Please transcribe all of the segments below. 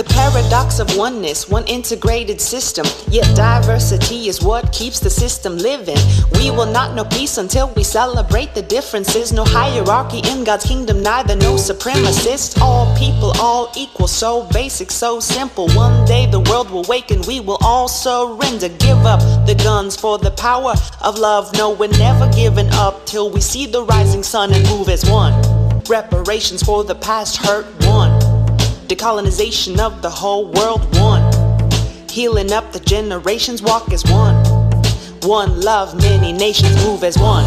The paradox of oneness, one integrated system, yet diversity is what keeps the system living. We will not know peace until we celebrate the differences. No hierarchy in God's kingdom, neither no supremacist. All people, all equal, so basic, so simple. One day the world will wake and we will all surrender. Give up the guns for the power of love. No, we're never giving up till we see the rising sun and move as one. Reparations for the past hurt, one. Decolonization of the whole world, one. Healing up the generations, walk as one. One love, many nations move as one.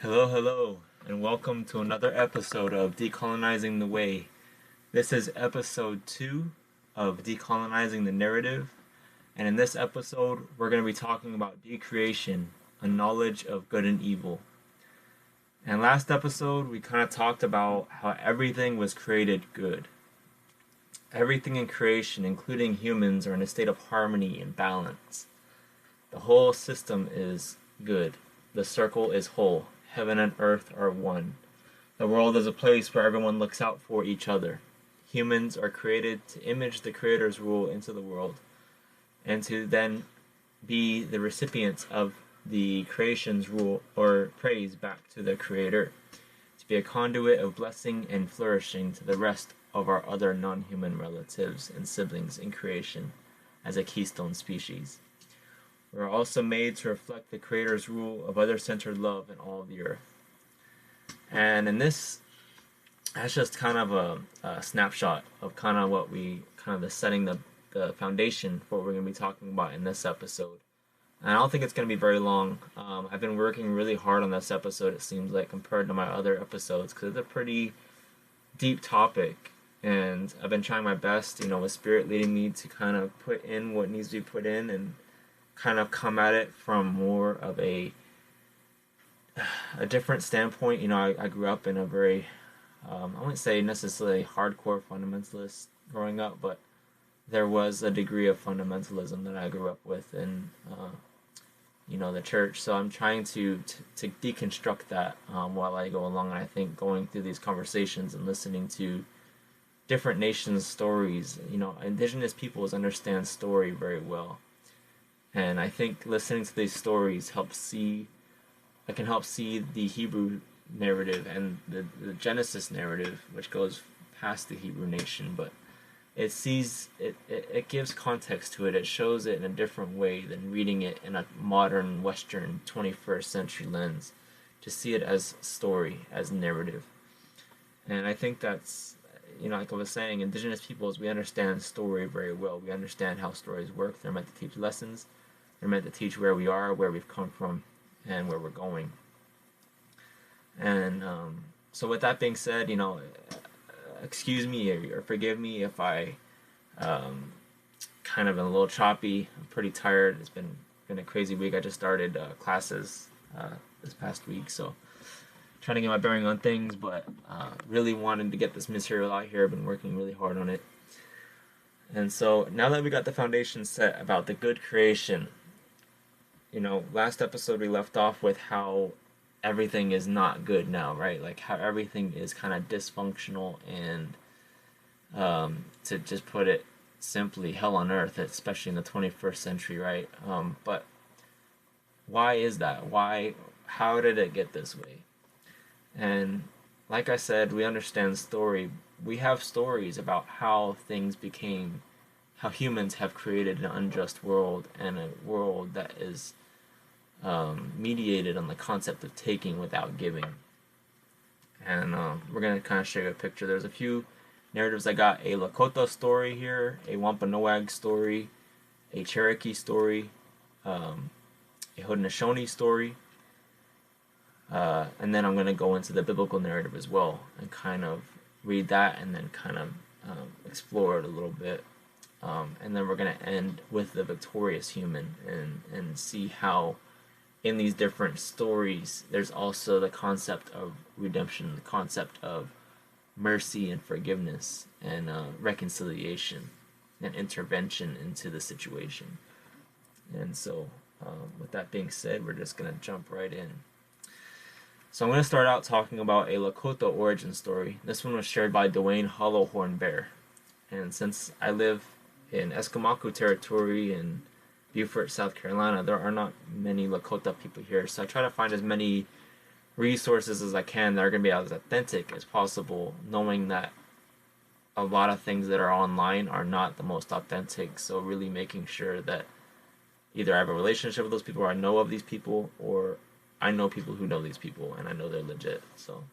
Hello, and welcome to another episode of Decolonizing the Way. This is episode 2 of Decolonizing the Narrative, and in this episode, we're going to be talking about decreation, a knowledge of good and evil. And last episode, we kind of talked about how everything was created good. Everything in creation, including humans, are in a state of harmony and balance. The whole system is good. The circle is whole. Heaven and earth are one. The world is a place where everyone looks out for each other. Humans are created to image the Creator's rule into the world, and to then be the recipients of the creation's rule or praise back to the Creator, to be a conduit of blessing and flourishing to the rest of our other non-human relatives and siblings in creation as a keystone species. We are also made to reflect the Creator's rule of other-centered love in all the earth. And in this, that's just kind of a snapshot of kind of what we, kind of the setting the foundation for what we're going to be talking about in this episode. And I don't think it's going to be very long. I've been working really hard on this episode, it seems like, compared to my other episodes, because it's a pretty deep topic. And I've been trying my best, with Spirit leading me to kind of put in what needs to be put in and kind of come at it from more of a different standpoint. I grew up in a very, I wouldn't say necessarily hardcore fundamentalist growing up, but there was a degree of fundamentalism that I grew up with in the church. So I'm trying to deconstruct that while I go along. And I think going through these conversations and listening to different nations' stories, Indigenous peoples understand story very well. And I think listening to these stories can help see the Hebrew narrative and the Genesis narrative, which goes past the Hebrew nation, but it gives context to it. It shows it in a different way than reading it in a modern Western 21st century lens, to see it as story, as narrative. And I think that's, like I was saying, Indigenous peoples, we understand story very well. We understand how stories work. They're meant to teach lessons. They're meant to teach where we are, where we've come from, and where we're going. And so with that being said, excuse me or forgive me if I kind of been a little choppy. I'm pretty tired. It's been a crazy week. I just started classes this past week, so trying to get my bearing on things, but really wanted to get this material out here. I've been working really hard on it. And so now that we got the foundation set about the good creation, last episode we left off with how everything is not good now, right? Like how everything is kind of dysfunctional and, to just put it simply, hell on earth, especially in the 21st century, right? But why is that? How did it get this way? And like I said, we understand story. We have stories about how things became, how humans have created an unjust world, and a world that is mediated on the concept of taking without giving. And we're going to kind of show you a picture. There's a few narratives. I got a Lakota story here, a Wampanoag story, a Cherokee story, a Haudenosaunee story, and then I'm going to go into the biblical narrative as well and kind of read that and then kind of explore it a little bit. And then we're going to end with the victorious human and see how in these different stories there's also the concept of redemption, the concept of mercy and forgiveness and reconciliation and intervention into the situation. And so with that being said, we're just going to jump right in. So I'm going to start out talking about a Lakota origin story. This one was shared by Dwayne Hollowhorn Bear. And since I live in Esquimalt territory in Beaufort, South Carolina, there are not many Lakota people here. So I try to find as many resources as I can that are going to be as authentic as possible, knowing that a lot of things that are online are not the most authentic. So really making sure that either I have a relationship with those people, or I know of these people, or I know people who know these people, and I know they're legit. So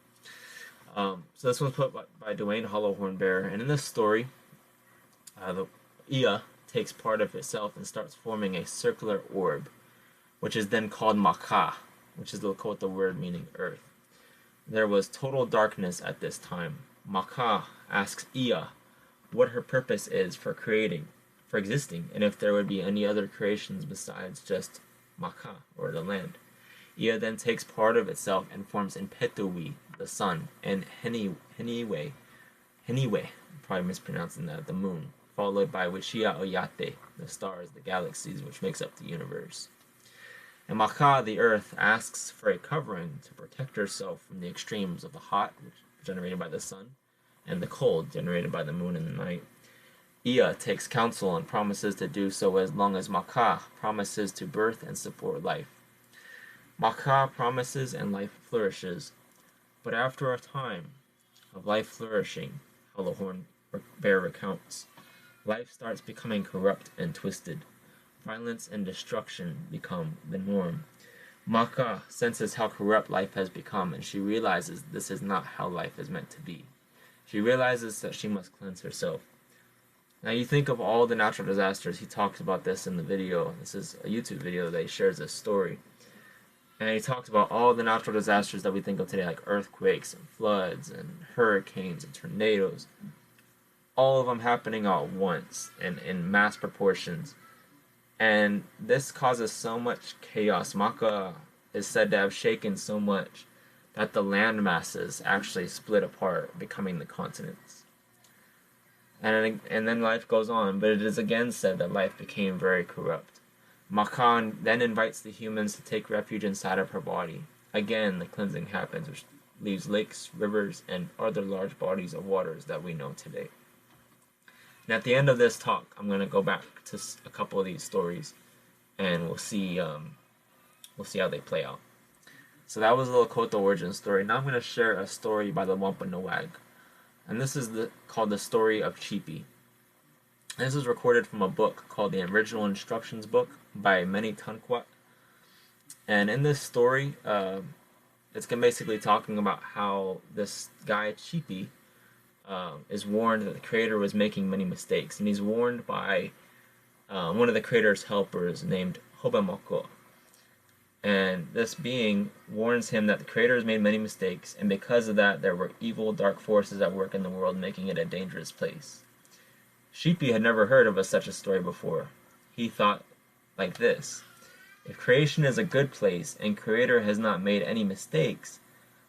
this one's put by Dwayne Hollowhorn Bear, and in this story, the Ia takes part of itself and starts forming a circular orb, which is then called Maka, which is the Lakota word meaning earth. There was total darkness at this time. Maka asks Ia what her purpose is for existing, and if there would be any other creations besides just Maka, or the land. Ia then takes part of itself and forms Impetui, the sun, and Heniwe, probably mispronouncing that, the moon, followed by Wichia Oyate, the stars, the galaxies, which makes up the universe. And Maka, the earth, asks for a covering to protect herself from the extremes of the hot, which is generated by the sun, and the cold, generated by the moon in the night. Ia takes counsel and promises to do so as long as Maka promises to birth and support life. Maka promises and life flourishes, but after a time of life flourishing, Hollowhorn Bear recounts, life starts becoming corrupt and twisted. Violence and destruction become the norm. Maka senses how corrupt life has become, and she realizes this is not how life is meant to be. She realizes that she must cleanse herself. Now you think of all the natural disasters. He talks about this in the video. This is a YouTube video that he shares this story. And he talks about all the natural disasters that we think of today, like earthquakes and floods and hurricanes and tornadoes. All of them happening all at once and in mass proportions. And this causes so much chaos. Maka is said to have shaken so much that the land masses actually split apart, becoming the continents. And then life goes on, but it is again said that life became very corrupt. Maka then invites the humans to take refuge inside of her body. Again, the cleansing happens, which leaves lakes, rivers, and other large bodies of waters that we know today. And at the end of this talk, I'm going to go back to a couple of these stories, and we'll see how they play out. So that was the Lakota origin story. Now I'm going to share a story by the Wampanoag, and this is called the story of Cheapy. This is recorded from a book called the Original Instructions Book by Meni Tunquat. And in this story, it's basically talking about how this guy, Cheapy, is warned that the creator was making many mistakes. And he's warned by one of the creator's helpers named Hobamoko. And this being warns him that the creator has made many mistakes, and because of that, there were evil, dark forces at work in the world, making it a dangerous place. Sheepy had never heard of such a story before. He thought like this: if creation is a good place and creator has not made any mistakes,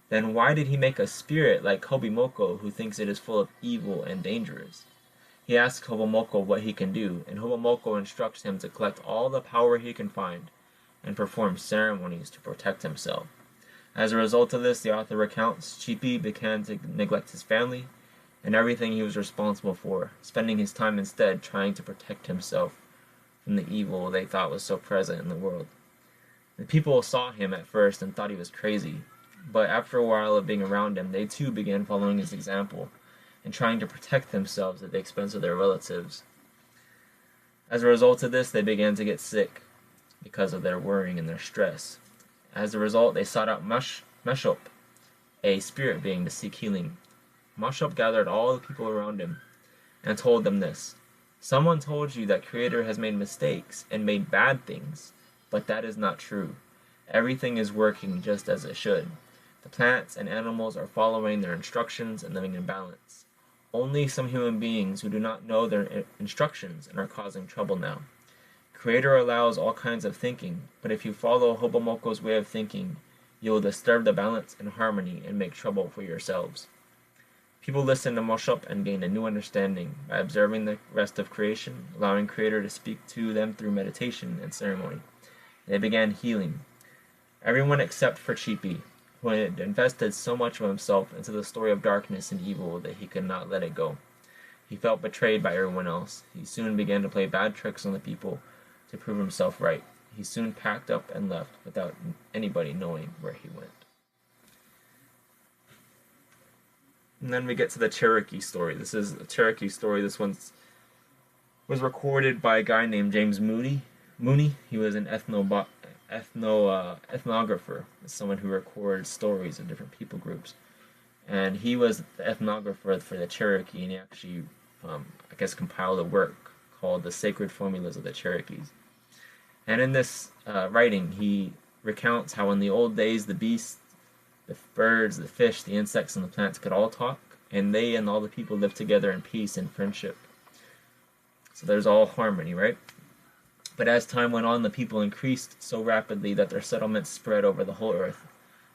then why did he make a spirit like Hobimoko who thinks it is full of evil and dangerous? He asks Hobomoko what he can do, and Hobomoko instructs him to collect all the power he can find and perform ceremonies to protect himself. As a result of this, the author recounts, Cheapy began to neglect his family and everything he was responsible for, spending his time instead trying to protect himself from the evil they thought was so present in the world. The people saw him at first and thought he was crazy, but after a while of being around him, they too began following his example and trying to protect themselves at the expense of their relatives. As a result of this, they began to get sick because of their worrying and their stress. As a result, they sought out Meshop, a spirit being, to seek healing. Meshop gathered all the people around him and told them this: someone told you that Creator has made mistakes and made bad things, but that is not true. Everything is working just as it should. The plants and animals are following their instructions and living in balance. Only some human beings who do not know their instructions and are causing trouble now. Creator allows all kinds of thinking, but if you follow Hobomoko's way of thinking, you will disturb the balance and harmony and make trouble for yourselves. People listened to Moshop and gained a new understanding by observing the rest of creation, allowing Creator to speak to them through meditation and ceremony. They began healing. Everyone except for Cheapy, who had invested so much of himself into the story of darkness and evil that he could not let it go. He felt betrayed by everyone else. He soon began to play bad tricks on the people to prove himself right. He soon packed up and left without anybody knowing where he went. And then we get to the Cherokee story. This is a Cherokee story. This one was recorded by a guy named James Mooney. He was an ethnographer, someone who records stories of different people groups. And he was the ethnographer for the Cherokee, and he actually, compiled a work called The Sacred Formulas of the Cherokees. And in this writing, he recounts how in the old days the beasts, the birds, the fish, the insects, and the plants could all talk, and they and all the people lived together in peace and friendship. So there's all harmony, right? But as time went on, the people increased so rapidly that their settlements spread over the whole earth,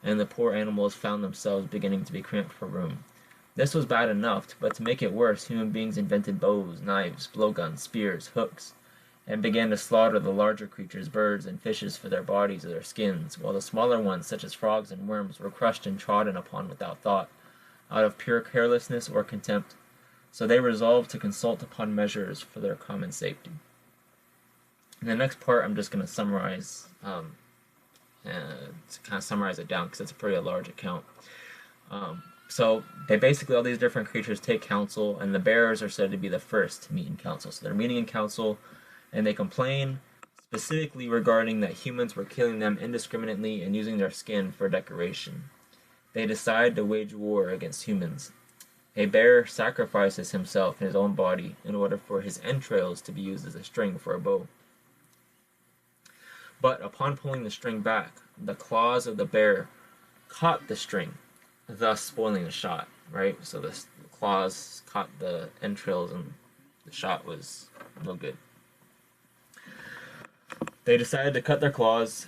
and the poor animals found themselves beginning to be cramped for room. This was bad enough, but to make it worse, human beings invented bows, knives, blowguns, spears, hooks, and began to slaughter the larger creatures, birds, and fishes for their bodies or their skins, while the smaller ones, such as frogs and worms, were crushed and trodden upon without thought, out of pure carelessness or contempt. So they resolved to consult upon measures for their common safety. In the next part, I'm just going to summarize, it down, because it's a pretty large account. So they basically, all these different creatures take counsel, and the bears are said to be the first to meet in council. So they're meeting in council, and they complain specifically regarding that humans were killing them indiscriminately and using their skin for decoration. They decide to wage war against humans. A bear sacrifices himself and his own body in order for his entrails to be used as a string for a bow. But upon pulling the string back, the claws of the bear caught the string, thus spoiling the shot, right? So the claws caught the entrails and the shot was no good. They decided to cut their claws,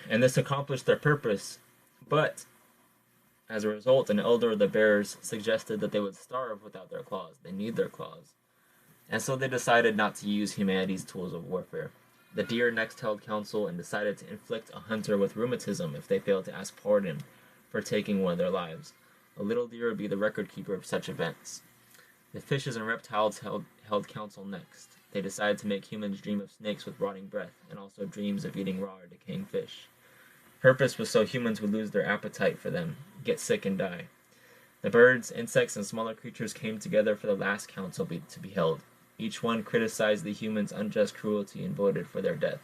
and this accomplished their purpose, but as a result, an elder of the bears suggested that they would starve without their claws. They need their claws. And so they decided not to use humanity's tools of warfare. The deer next held counsel and decided to inflict a hunter with rheumatism if they failed to ask pardon for taking one of their lives. A little deer would be the record keeper of such events. The fishes and reptiles held counsel next. They decided to make humans dream of snakes with rotting breath, and also dreams of eating raw or decaying fish. Purpose was so humans would lose their appetite for them, get sick and die. The birds, insects, and smaller creatures came together for the last council to be held. Each one criticized the humans' unjust cruelty and voted for their death.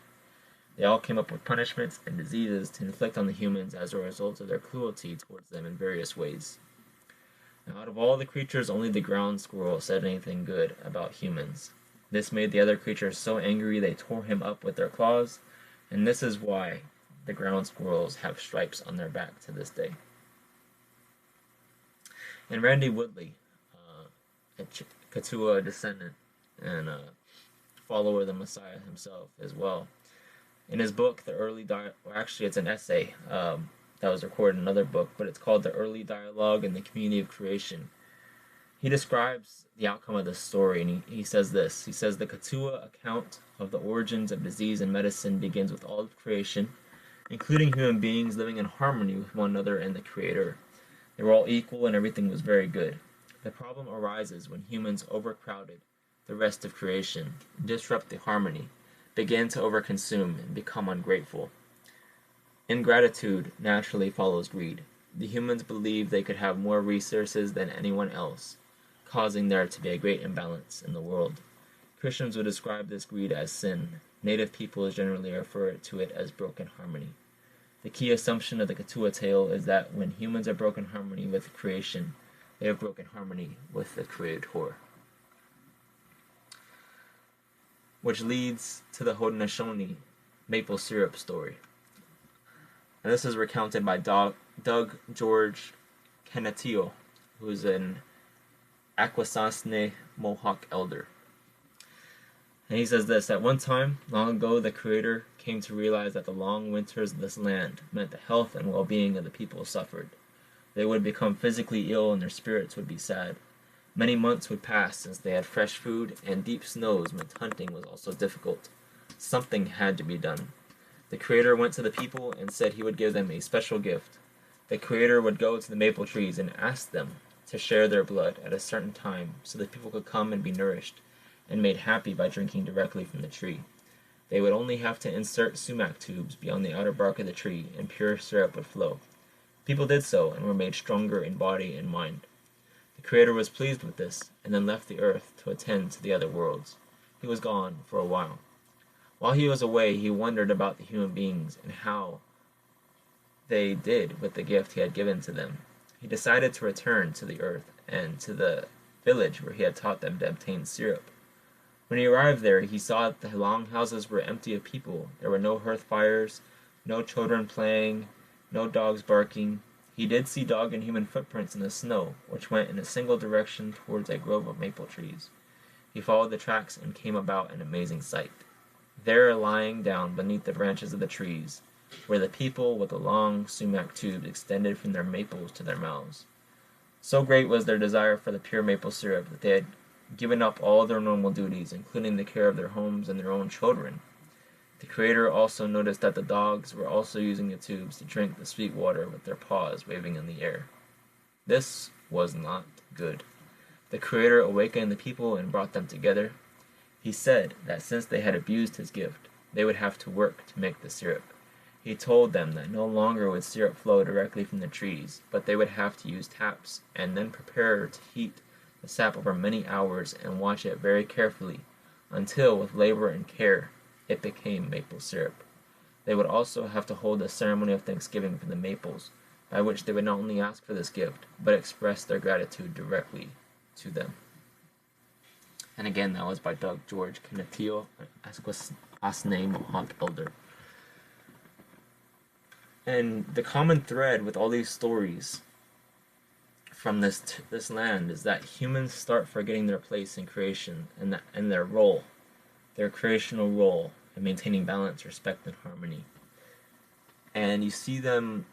They all came up with punishments and diseases to inflict on the humans as a result of their cruelty towards them in various ways. Now, out of all the creatures, only the ground squirrel said anything good about humans. This made the other creatures so angry they tore him up with their claws, and this is why the ground squirrels have stripes on their back to this day. And Randy Woodley, a Katua descendant and a follower of the Messiah himself as well, in his book, it's an essay that was recorded in another book, but it's called The Early Dialogue in the Community of Creation. He describes the outcome of this story, and he says this. He says, the Katua account of the origins of disease and medicine begins with all of creation, including human beings living in harmony with one another and the Creator. They were all equal and everything was very good. The problem arises when humans overcrowded the rest of creation, disrupt the harmony, begin to overconsume, and become ungrateful. Ingratitude naturally follows greed. The humans believed they could have more resources than anyone else, causing there to be a great imbalance in the world. Christians would describe this greed as sin. Native peoples generally refer to it as broken harmony. The key assumption of the Katua tale is that when humans have broken harmony with creation, they have broken harmony with the Creator. Which leads to the Haudenosaunee maple syrup story. And this is recounted by Doug George Kenatio, who is an Akwesasne Mohawk elder. And he says this: at one time, long ago, the Creator came to realize that the long winters of this land meant the health and well-being of the people suffered. They would become physically ill and their spirits would be sad. Many months would pass since they had fresh food, and deep snows meant hunting was also difficult. Something had to be done. The Creator went to the people and said he would give them a special gift. the Creator would go to the maple trees and ask them to share their blood at a certain time so that people could come and be nourished and made happy by drinking directly from the tree. They would only have to insert sumac tubes beyond the outer bark of the tree, and pure syrup would flow. People did so and were made stronger in body and mind. The Creator was pleased with this, and then left the earth to attend to the other worlds. He was gone for a while. While he was away, he wondered about the human beings and how they did with the gift he had given to them. He decided to return to the earth and to the village where he had taught them to obtain syrup. When he arrived there, he saw that the long houses were empty of people. There were no hearth fires, no children playing, no dogs barking. He did see dog and human footprints in the snow, which went in a single direction towards a grove of maple trees. He followed the tracks and came about an amazing sight. There, lying down beneath the branches of the trees, were the people with the long sumac tubes extended from their maples to their mouths. So great was their desire for the pure maple syrup that they had given up all their normal duties, including the care of their homes and their own children. The Creator also noticed that the dogs were also using the tubes to drink the sweet water with their paws waving in the air. This was not good. The Creator awakened the people and brought them together. He said that since they had abused his gift, they would have to work to make the syrup. He told them that no longer would syrup flow directly from the trees, but they would have to use taps and then prepare to heat the sap over many hours and watch it very carefully until, with labor and care, it became maple syrup. They would also have to hold a ceremony of thanksgiving for the maples, by which they would not only ask for this gift, but express their gratitude directly to them. And again, that was by Doug George Canatio, Asne Mohawk Elder. And the common thread with all these stories from this land is that humans start forgetting their place in creation and their role, their creational role in maintaining balance, respect, and harmony. And you see them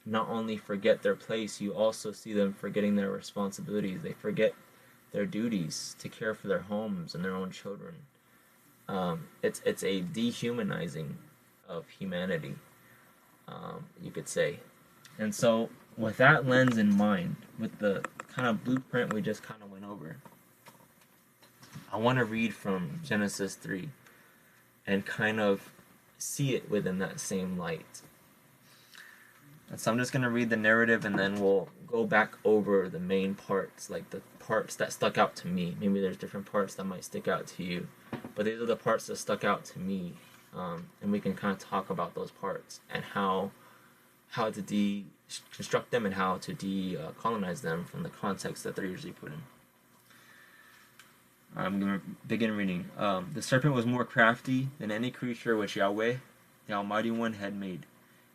not only forget their place, you also see them forgetting their responsibilities. They forget their duties to care for their homes and their own children. It's a dehumanizing of humanity, you could say. And so, with that lens in mind, with the kind of blueprint we just kind of went over, I want to read from Genesis 3 and kind of see it within that same light. And so I'm just going to read the narrative and then we'll go back over the main parts, like the parts that stuck out to me. Maybe there's different parts that might stick out to you, but these are the parts that stuck out to me, and we can kind of talk about those parts and how to deconstruct them and how to decolonize them from the context that they're usually put in. I'm going to begin reading. The serpent was more crafty than any creature which Yahweh, the Almighty One, had made.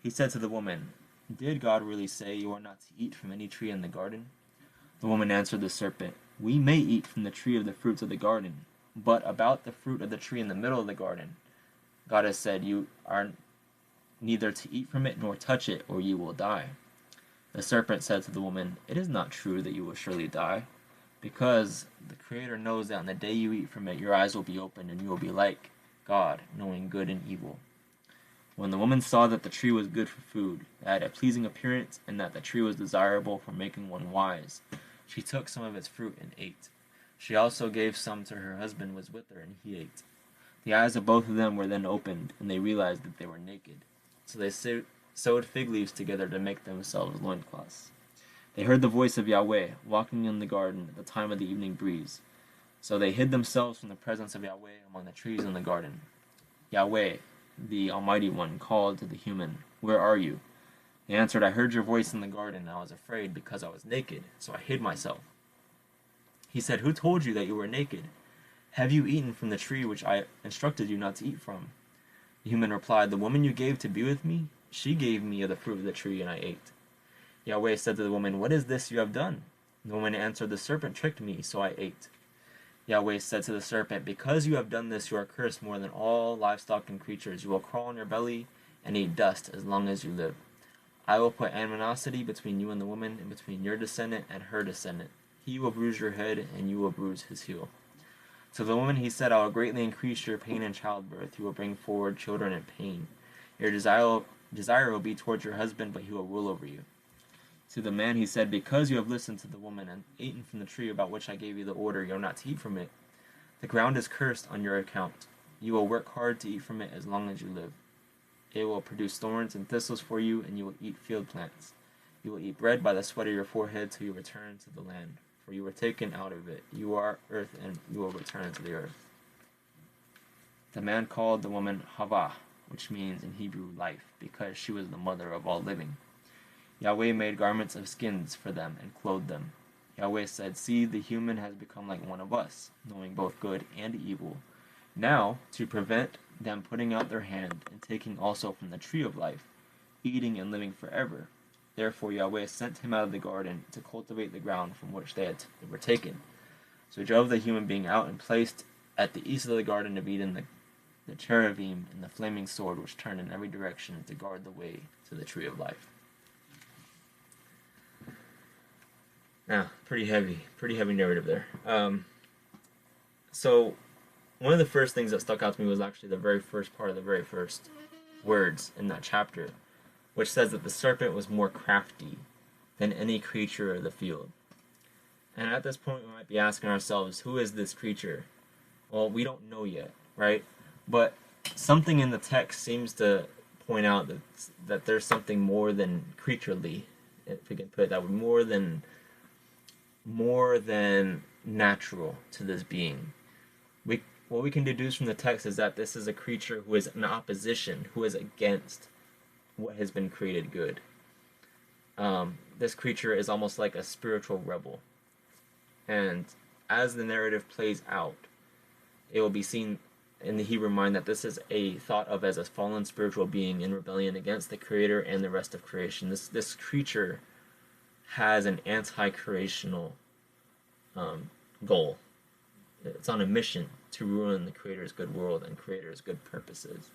He said to the woman, "Did God really say you are not to eat from any tree in the garden?" The woman answered the serpent, "We may eat from the tree of the fruits of the garden, but about the fruit of the tree in the middle of the garden, God has said, you are neither to eat from it nor touch it, or you will die." The serpent said to the woman, "It is not true that you will surely die, because the Creator knows that on the day you eat from it, your eyes will be opened, and you will be like God, knowing good and evil." When the woman saw that the tree was good for food, that it had a pleasing appearance, and that the tree was desirable for making one wise, she took some of its fruit and ate. She also gave some to her husband who was with her, and he ate. The eyes of both of them were then opened, and they realized that they were naked. So they sewed fig leaves together to make themselves loincloths. They heard the voice of Yahweh walking in the garden at the time of the evening breeze. So they hid themselves from the presence of Yahweh among the trees in the garden. Yahweh, the Almighty One, called to the human, "Where are you?" He answered, "I heard your voice in the garden, and I was afraid because I was naked, so I hid myself." He said, "Who told you that you were naked? Have you eaten from the tree which I instructed you not to eat from?" The human replied, "The woman you gave to be with me, she gave me of the fruit of the tree, and I ate." Yahweh said to the woman, "What is this you have done?" The woman answered, "The serpent tricked me, so I ate." Yahweh said to the serpent, "Because you have done this, you are cursed more than all livestock and creatures. You will crawl on your belly and eat dust as long as you live. I will put animosity between you and the woman, and between your descendant and her descendant. He will bruise your head, and you will bruise his heel." To the woman he said, "I will greatly increase your pain in childbirth. You will bring forward children in pain. Your desire desire will be towards your husband, but he will rule over you. To the man he said, because you have listened to the woman and eaten from the tree about which I gave you the order, you are not to eat from it. The ground is cursed on your account. You will work hard to eat from it as long as you live. It will produce thorns and thistles for you, and you will eat field plants. You will eat bread by the sweat of your forehead till you return to the land. For you were taken out of it. You are earth, and you will return to the earth. The man called the woman Havah, which means in Hebrew life, because she was the mother of all living. Yahweh made garments of skins for them and clothed them. Yahweh said, see, the human has become like one of us, knowing both good and evil. Now, to prevent them putting out their hand and taking also from the tree of life, eating and living forever. Therefore Yahweh sent him out of the garden to cultivate the ground from which they were taken. So he drove the human being out and placed at the east of the Garden of Eden the cherubim and the flaming sword which turned in every direction to guard the way to the tree of life. Now, pretty heavy narrative there. So one of the first things that stuck out to me was actually the very first part of the very first words in that chapter, which says that the serpent was more crafty than any creature of the field. And at this point, we might be asking ourselves, who is this creature? Well, we don't know yet, right? But something in the text seems to point out that there's something more than creaturely, if we can put it that way, more than natural to this being. What we can deduce from the text is that this is a creature who is in opposition, who is against what has been created good. This creature is almost like a spiritual rebel. And as the narrative plays out, it will be seen in the Hebrew mind that this is thought of as a fallen spiritual being in rebellion against the Creator and the rest of creation. This creature has an anti-creational goal. It's on a mission to ruin the Creator's good world and Creator's good purposes.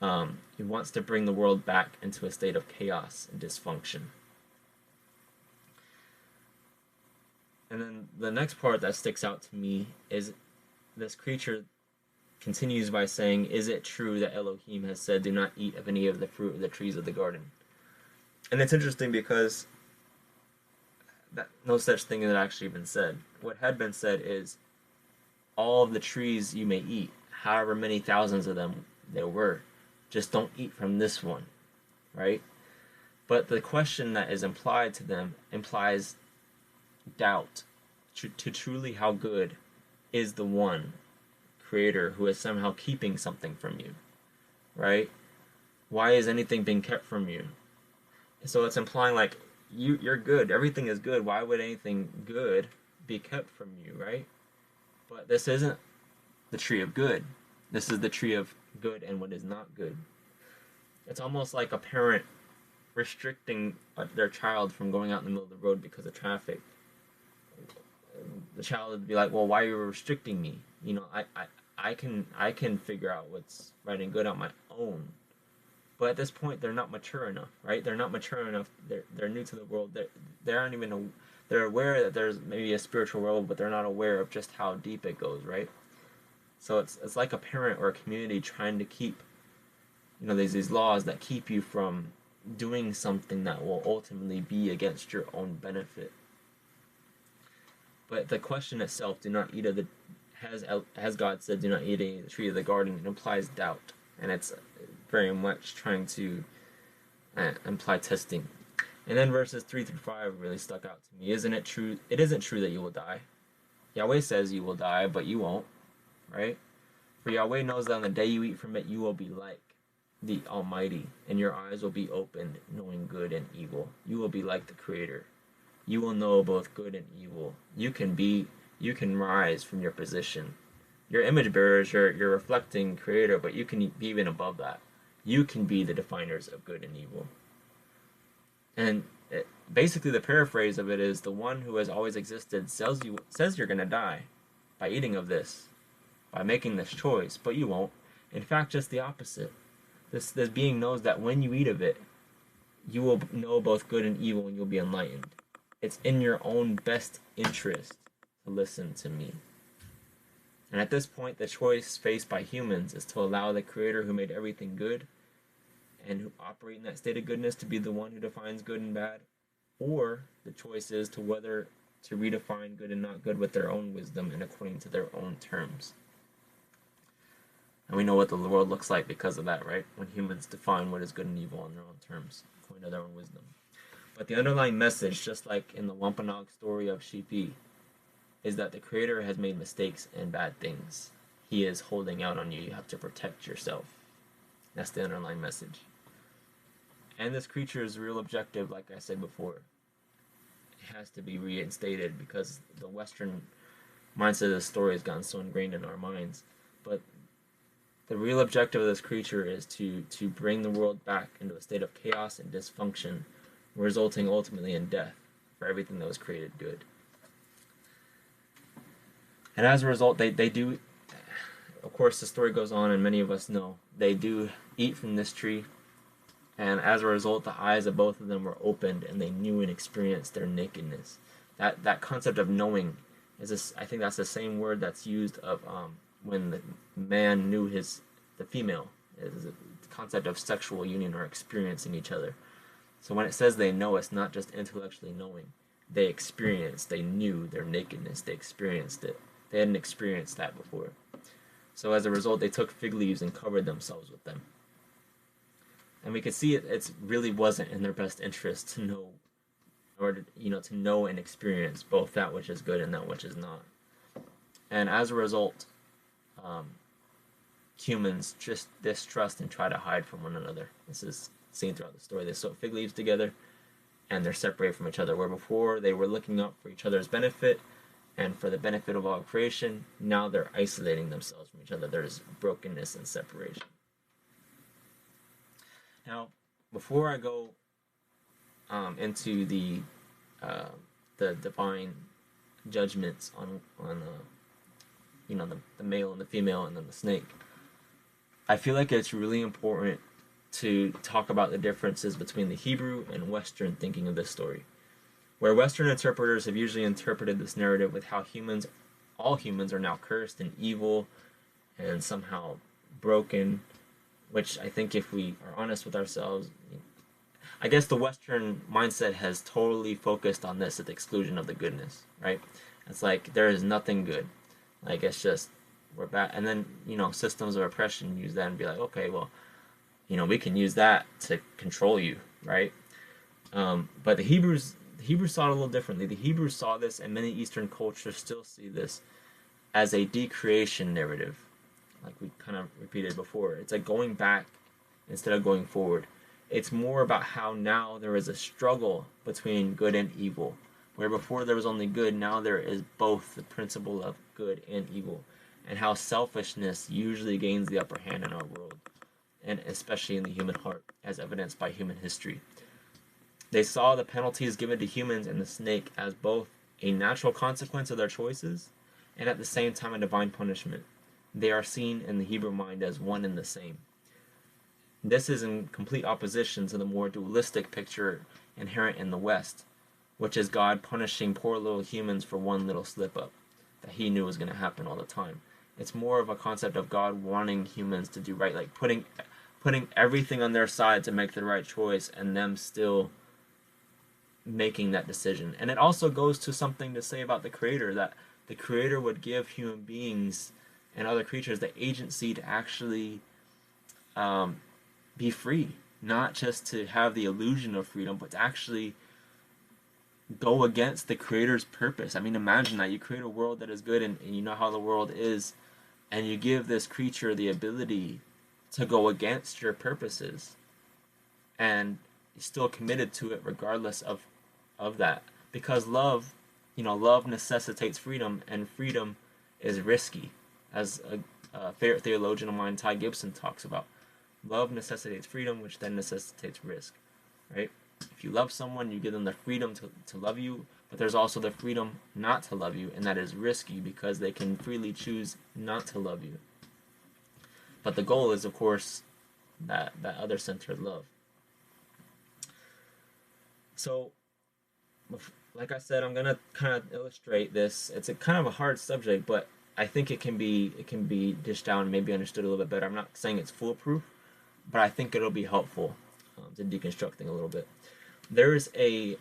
He wants to bring the world back into a state of chaos and dysfunction. And then the next part that sticks out to me is this creature continues by saying, is it true that Elohim has said, do not eat of any of the fruit of the trees of the garden? And it's interesting because no such thing had actually been said. What had been said is, all of the trees you may eat, however many thousands of them there were, just don't eat from this one, right? But the question that is implied to them implies doubt to truly how good is the one Creator who is somehow keeping something from you, right? Why is anything being kept from you? So it's implying like you're good, everything is good. Why would anything good be kept from you, right? But this isn't the tree of good. This is the tree of good and what is not good. It's almost like a parent restricting their child from going out in the middle of the road because of traffic. The child would be like, well, why are you restricting me? You know, I can figure out what's right and good on my own. But at this point, they're not mature enough, right? They're not mature enough. They're new to the world. They aren't even they're aware that there's maybe a spiritual world, but they're not aware of just how deep it goes, right? So it's like a parent or a community trying to keep, you know, there's these laws that keep you from doing something that will ultimately be against your own benefit. But the question itself, do not eat of the, has God said, do not eat any of the tree of the garden, it implies doubt. And it's very much trying to imply testing. And then verses 3 through 5 really stuck out to me. Isn't it true? It isn't true that you will die. Yahweh says you will die, but you won't, right? For Yahweh knows that on the day you eat from it, you will be like the Almighty, and your eyes will be opened, knowing good and evil. You will be like the Creator. You will know both good and evil. You can rise from your position. Your image bearers, you're reflecting Creator, but you can be even above that. You can be the definers of good and evil. And basically the paraphrase of it is, the one who has always existed says you're going to die by eating of this, by making this choice, but you won't. In fact, just the opposite. This being knows that when you eat of it, you will know both good and evil and you'll be enlightened. It's in your own best interest to listen to me. And at this point, the choice faced by humans is to allow the Creator who made everything good and who operate in that state of goodness to be the one who defines good and bad, or the choice is to whether to redefine good and not good with their own wisdom and according to their own terms. And we know what the world looks like because of that, right? When humans define what is good and evil on their own terms, according to their own wisdom. But the underlying message, just like in the Wampanoag story of Sheepy, is that the Creator has made mistakes and bad things. He is holding out on you. You have to protect yourself. That's the underlying message. And this creature's real objective, like I said before, it has to be reinstated because the Western mindset of the story has gotten so ingrained in our minds. But the real objective of this creature is to bring the world back into a state of chaos and dysfunction, resulting ultimately in death for everything that was created good. And as a result, they do, of course the story goes on and many of us know, they do eat from this tree, and as a result the eyes of both of them were opened and they knew and experienced their nakedness. That concept of knowing is this, I think that's the same word that's used of when the man knew the female. Is the concept of sexual union or experiencing each other. So when it says they know, it's not just intellectually knowing. They experienced, they knew their nakedness, they experienced it. They hadn't experienced that before. So as a result, they took fig leaves and covered themselves with them. And we could see it really wasn't in their best interest to know, or to know and experience both that which is good and that which is not. And as a result, humans just distrust and try to hide from one another. This is seen throughout the story. They sew fig leaves together and they're separated from each other, where before they were looking up for each other's benefit and for the benefit of all creation. Now they're isolating themselves from each other. There's brokenness and separation. Now, before I go into the divine judgments on the male and the female and then the snake, I feel like it's really important to talk about the differences between the Hebrew and Western thinking of this story. Where Western interpreters have usually interpreted this narrative with how all humans are now cursed and evil and somehow broken, which I think if we are honest with ourselves, I guess the Western mindset has totally focused on this at the exclusion of the goodness, right? It's like there is nothing good. Like it's just, we're bad. And then, systems of oppression use that and be like, okay, well, we can use that to control you, right? But the Hebrews saw it a little differently. The Hebrews saw this, and many Eastern cultures still see this as a decreation narrative, like we kind of repeated before. It's like going back instead of going forward. It's more about how now there is a struggle between good and evil, where before there was only good, now there is both the principle of good and evil, and how selfishness usually gains the upper hand in our world, and especially in the human heart, as evidenced by human history. They saw the penalties given to humans and the snake as both a natural consequence of their choices and at the same time a divine punishment. They are seen in the Hebrew mind as one and the same. This is in complete opposition to the more dualistic picture inherent in the West, which is God punishing poor little humans for one little slip-up that he knew was going to happen all the time. It's more of a concept of God wanting humans to do right, like putting everything on their side to make the right choice and them still making that decision. And it also goes to something to say about the Creator, that the Creator would give human beings and other creatures the agency to actually be free, not just to have the illusion of freedom, but to actually go against the Creator's purpose. I mean, imagine that you create a world that is good and you know how the world is, and you give this creature the ability to go against your purposes, and you're still committed to it regardless of that, because love necessitates freedom, and freedom is risky, as a favorite theologian of mine, Ty Gibson, talks about. Love necessitates freedom, which then necessitates risk, right? If you love someone, you give them the freedom to love you, but there's also the freedom not to love you, and that is risky because they can freely choose not to love you. But the goal is, of course, that other-centered love. So, like I said, I'm gonna kind of illustrate this. It's a kind of a hard subject, but I think it can be dished out and maybe understood a little bit better. I'm not saying it's foolproof, but I think it'll be helpful to deconstructing a little bit. There's a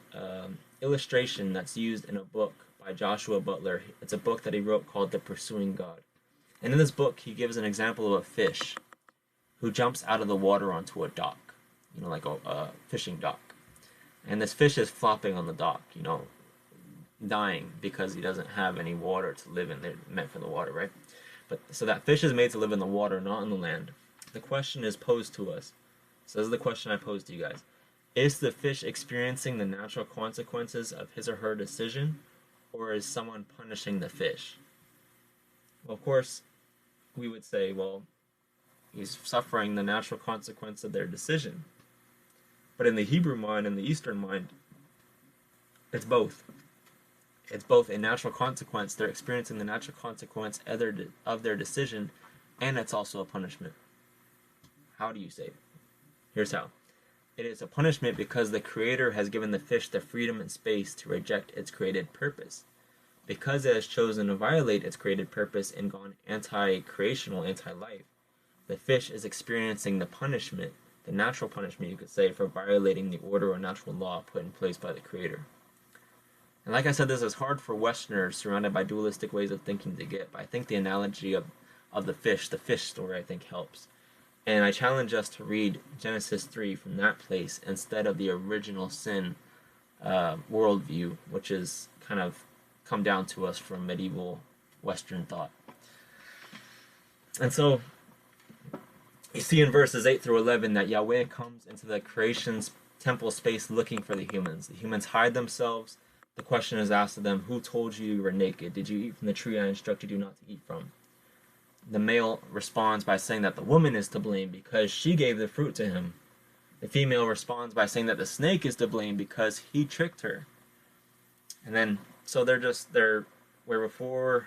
illustration that's used in a book by Joshua Butler. It's a book that he wrote called The Pursuing God. And in this book, he gives an example of a fish who jumps out of the water onto a dock, like a fishing dock. And this fish is flopping on the dock, dying because he doesn't have any water to live in. They're meant for the water, right? But so that fish is made to live in the water, not on the land. The question is posed to us. So this is the question I pose to you guys. Is the fish experiencing the natural consequences of his or her decision, or is someone punishing the fish? Well, of course, we would say, well, he's suffering the natural consequence of their decision. But in the Hebrew mind and the Eastern mind, it's both. It's both a natural consequence. They're experiencing the natural consequence of their decision, and it's also a punishment. How do you say it? Here's how. It is a punishment because the Creator has given the fish the freedom and space to reject its created purpose. Because it has chosen to violate its created purpose and gone anti-creational, anti-life, the fish is experiencing the punishment, the natural punishment, you could say, for violating the order or natural law put in place by the Creator. And like I said, this is hard for Westerners surrounded by dualistic ways of thinking to get, but I think the analogy of the fish story, I think helps. And I challenge us to read Genesis 3 from that place instead of the original sin worldview, which is kind of come down to us from medieval Western thought. And so you see in verses 8 through 11 that Yahweh comes into the creation's temple space looking for the humans. The humans hide themselves. The question is asked of them, who told you you were naked? Did you eat from the tree I instructed you not to eat from? The male responds by saying that the woman is to blame because she gave the fruit to him. The female responds by saying that the snake is to blame because he tricked her. And then, so they're where before,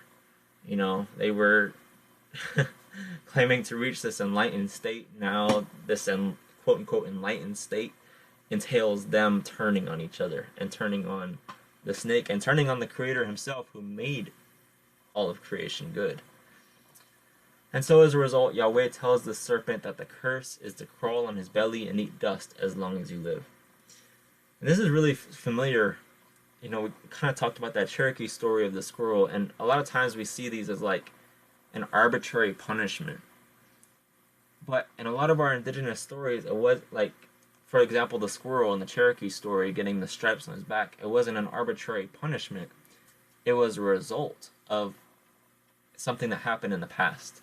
they were claiming to reach this enlightened state. Now this quote-unquote enlightened state entails them turning on each other and turning on the snake and turning on the Creator himself who made all of creation good. And so as a result, Yahweh tells the serpent that the curse is to crawl on his belly and eat dust as long as you live. And this is really familiar. We kind of talked about that Cherokee story of the squirrel, and a lot of times we see these as like an arbitrary punishment. But in a lot of our indigenous stories, it was like, for example, the squirrel in the Cherokee story getting the stripes on his back, it wasn't an arbitrary punishment. It was a result of something that happened in the past.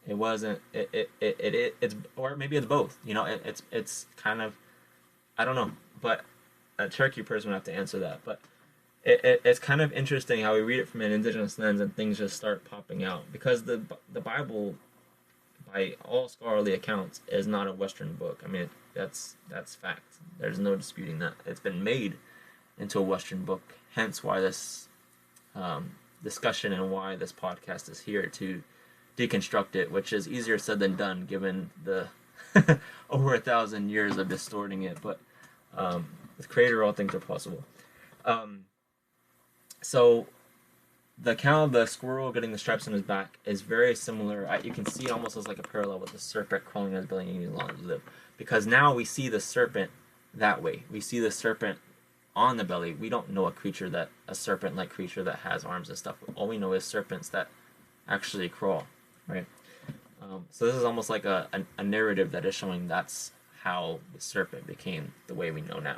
It wasn't. It's or maybe it's both. It's kind of, I don't know, but a Cherokee person would have to answer that. But it's kind of interesting how we read it from an indigenous lens and things just start popping out, because the Bible, by all scholarly accounts, is not a Western book. I mean, that's fact. There's no disputing that. It's been made into a Western book. Hence why this discussion and why this podcast is here to deconstruct it, which is easier said than done given the over 1,000 years of distorting it. But with Creator, all things are possible. So the account of the squirrel getting the stripes on his back is very similar. You can see it almost as like a parallel with the serpent crawling on his belly and eating as long as you live. Because now we see the serpent that way. We see the serpent on the belly. We don't know a serpent-like creature that has arms and stuff. All we know is serpents that actually crawl, right? So this is almost like a narrative that is showing that's how the serpent became the way we know now.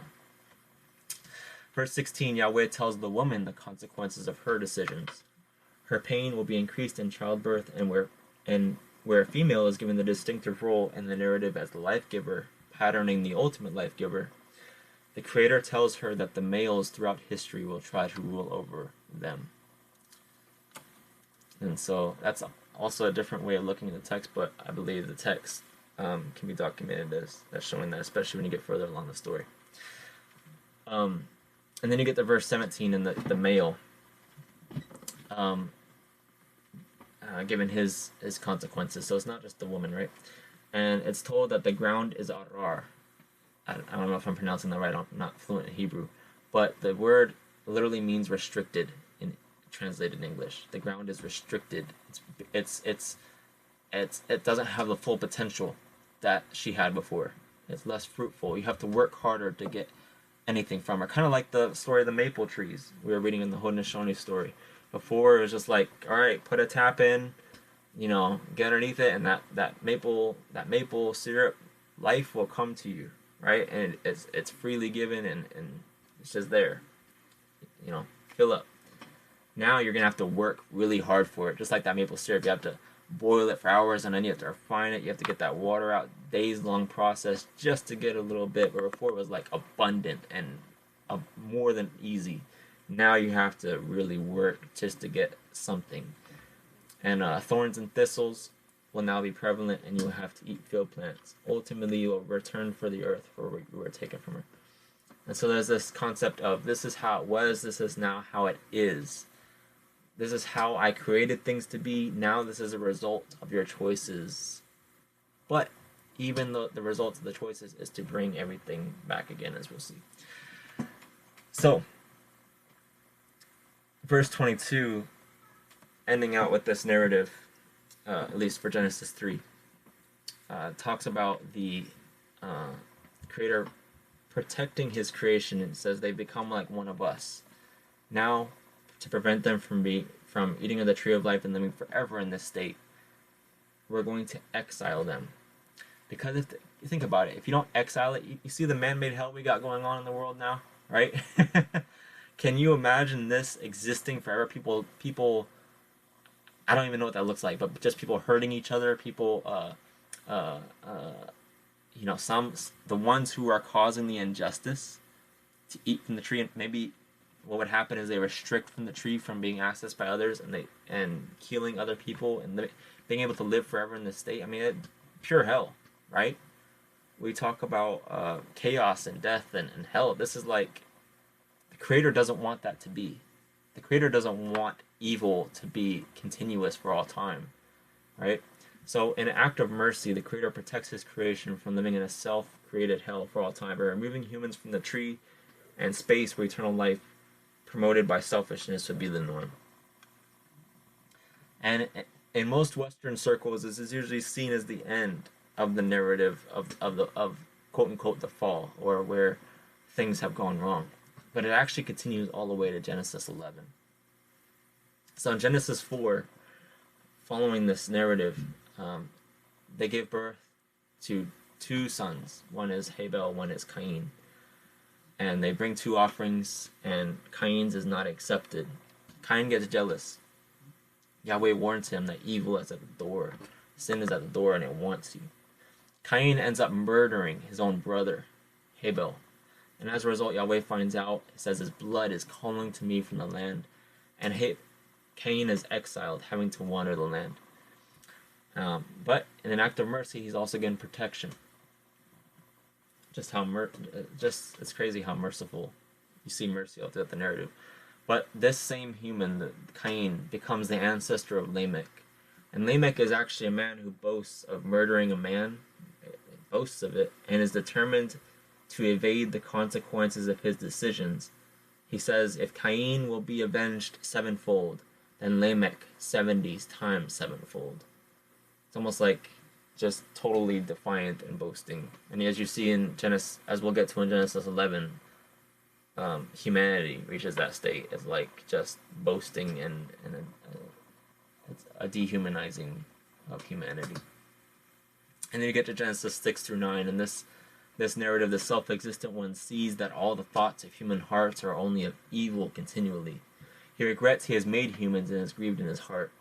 Verse 16, Yahweh tells the woman the consequences of her decisions. Her pain will be increased in childbirth, and where a female is given the distinctive role in the narrative as the life giver, patterning the ultimate life giver, the Creator tells her that the males throughout history will try to rule over them. And so that's also a different way of looking at the text, but I believe the text can be documented as showing that, especially when you get further along the story. And then you get to verse 17 and the male given his consequences. So it's not just the woman, right? And it's told that the ground is arar. I don't know if I'm pronouncing that right. I'm not fluent in Hebrew. But the word literally means restricted in translated in English. The ground is restricted. It doesn't have the full potential that she had before. It's less fruitful. You have to work harder to get anything from her. Kind of like the story of the maple trees we were reading in the Haudenosaunee story. Before, it was just like, all right, put a tap in, get underneath it, and that maple syrup, life will come to you, right? And it's freely given, and it's just there, fill up. Now you're gonna have to work really hard for it, just like that maple syrup. You have to boil it for hours, and then you have to refine it. You have to get that water out, days-long process just to get a little bit. But before, it was like abundant and more than easy. Now you have to really work just to get something. And thorns and thistles will now be prevalent, and you will have to eat field plants. Ultimately, you will return for the earth for what you were taken from her. And so there's this concept of, this is how it was, this is now how it is. This is how I created things to be. Now this is a result of your choices. But even though the result of the choices is to bring everything back again, as we'll see. So, verse 22, ending out with this narrative, at least for Genesis 3, talks about the Creator protecting His creation. It says they become like one of us. Now, to prevent them from eating of the tree of life and living forever in this state, we're going to exile them. Because if you think about it, if you don't exile it, you see the man-made hell we got going on in the world now, right? Can you imagine this existing forever? People, I don't even know what that looks like, but just people hurting each other, people, the ones who are causing the injustice to eat from the tree, and maybe what would happen is they restrict from the tree from being accessed by others, and killing other people, and being able to live forever in this state. I mean, pure hell, right? We talk about chaos and death and hell. This is like, the Creator doesn't want that to be. The Creator doesn't want evil to be continuous for all time, right? So in an act of mercy, the Creator protects His creation from living in a self-created hell for all time by removing humans from the tree and space where eternal life promoted by selfishness would be the norm. And in most Western circles, this is usually seen as the end of the narrative of quote unquote the fall, or where things have gone wrong. But it actually continues all the way to Genesis 11. So in Genesis 4, following this narrative, they give birth to two sons. One is Habel, one is Cain. And they bring two offerings, and Cain's is not accepted. Cain gets jealous. Yahweh warns him that evil is at the door. Sin is at the door, and it wants you. Cain ends up murdering his own brother, Habel. And as a result, Yahweh finds out. It says his blood is calling to me from the land. And Cain is exiled, having to wander the land. But in an act of mercy, he's also getting protection. It's crazy how merciful you see mercy all throughout the narrative. But this same human, Cain, becomes the ancestor of Lamech. And Lamech is actually a man who boasts of murdering a man, boasts of it, and is determined to evade the consequences of his decisions. He says, if Cain will be avenged sevenfold, then Lamech 70 times sevenfold. It's almost like just totally defiant and boasting. And as you see in Genesis, as we'll get to in Genesis 11, humanity reaches that state. It's like just boasting and it's a dehumanizing of humanity. And then you get to Genesis 6 through 9, and this narrative, the self-existent one sees that all the thoughts of human hearts are only of evil continually. He regrets he has made humans and is grieved in his heart.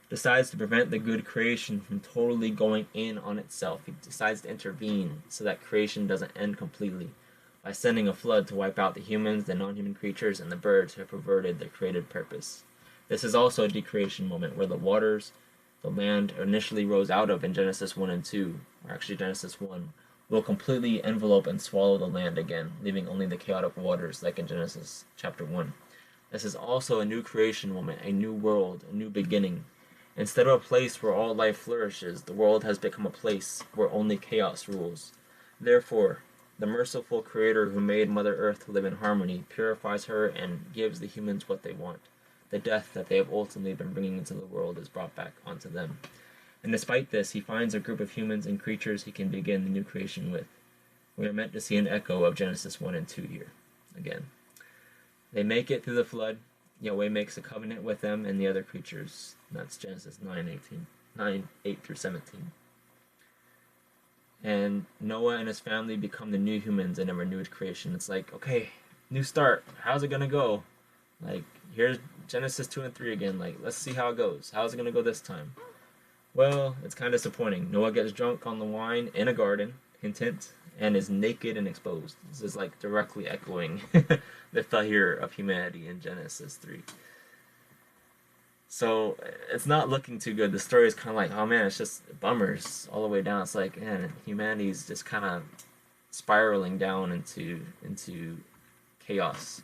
Decides to prevent the good creation from totally going in on itself. He decides to intervene so that creation doesn't end completely by sending a flood to wipe out the humans, the non-human creatures, and the birds who have perverted their created purpose. This is also a decreation moment where the waters the land initially rose out of in Genesis 1 and 2, or actually Genesis 1, will completely envelop and swallow the land again, leaving only the chaotic waters like in Genesis chapter 1. This is also a new creation moment, a new world, a new beginning. Instead of a place where all life flourishes, the world has become a place where only chaos rules. Therefore, the merciful Creator who made Mother Earth to live in harmony purifies her and gives the humans what they want. The death that they have ultimately been bringing into the world is brought back onto them. And despite this, he finds a group of humans and creatures he can begin the new creation with. We are meant to see an echo of Genesis 1 and 2 here, again. They make it through the flood. Yahweh makes a covenant with them and the other creatures. That's Genesis 9:8 through 17. And Noah and his family become the new humans in a renewed creation. It's like, okay, new start. How's it going to go? Like, here's Genesis 2 and 3 again. Like, let's see how it goes. How's it going to go this time? Well, it's kind of disappointing. Noah gets drunk on the wine in a garden, hint, hint, and is naked and exposed. This is like directly echoing the failure of humanity in Genesis 3. So it's not looking too good. The story is kind of like, oh man, it's just bummers all the way down. It's like, man, humanity's just kind of spiraling down into chaos.